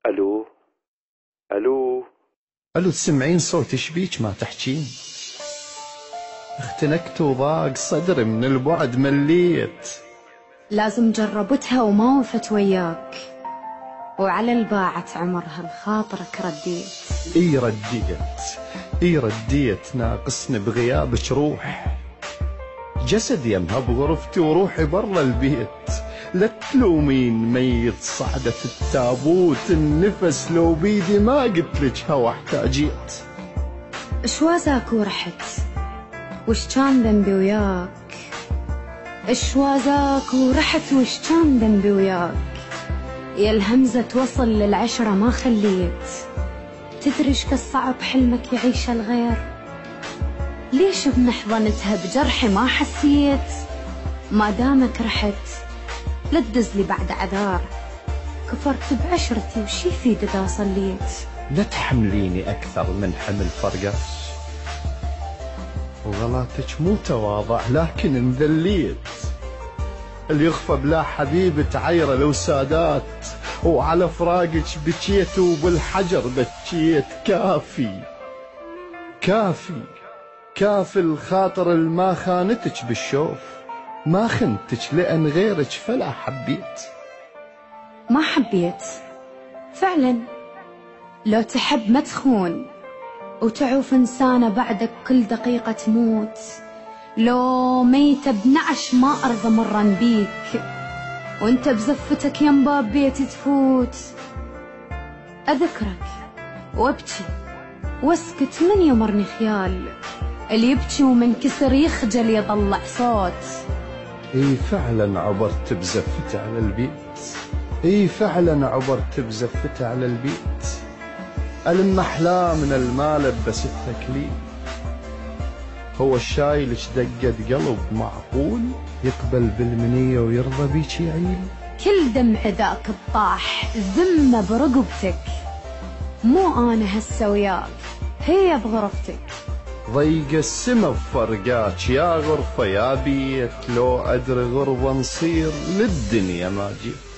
الو الو الو، تسمعين صوتي؟ ايش بيك ما تحجين؟ اختنقت وضاق صدري من البعد، مليت. لازم جربتها وما وفت وياك، وعلى الباعة عمرها لخاطرك رديت. اي رديت، ناقصني بغيابك روح. جسدي يمها بغرفتي وروحي برا البيت. لا تلومين ميت صعدة في التابوت، النفس لو بيدي ما قلتلك هوا احتاجيت. اشوازاك ورحت، وش كان ذنبي وياك؟ اشوازاك ورحت، وش كان ذنبي وياك؟ يا الهمزة توصل للعشرة ما خليت. تدري ايش كالصعب حلمك يعيش الغير؟ ليش بنحضنتها بجرحي ما حسيت؟ ما دامك رحت لا تدزلي بعد عذار، كفرت بعشرتي وش يفيد اذا صليت؟ لا تحمليني اكثر من حمل فرقاش، وغلاتك مو تواضع لكن مذليت. اللي يخفى بلا حبيب تعيره لو سادات، وعلى فراقك بكيت وبالحجر بكيت. كافي الخاطر الما خانتك بالشوف، ما خنتك لأن غيرك فلا حبيت. ما حبيت فعلا، لو تحب ما تخون وتعوف إنسانة بعدك كل دقيقة تموت. لو ميتة بنعش ما أرضى مرا بيك، وانت بزفتك يم باب بيتي تفوت. أذكرك وابكي واسكت من يمرني خيال، اللي يبكي ومنكسر يخجل يطلع صوت. اي فعلا عبرت بزفتي على البيت، ألم أحلام من المال بس التكليف. هو الشايلك دقة قلب معقول يقبل بالمنية ويرضى بيك يعيل؟ كل دمع ذاك الطاح ذمة برقبتك، مو أنا هسه وياك، هي بغرفتك. ضيق السما بفرقاك يا غرفة يا بيت، لو أدري غربة نصير للدنيا ما جيت.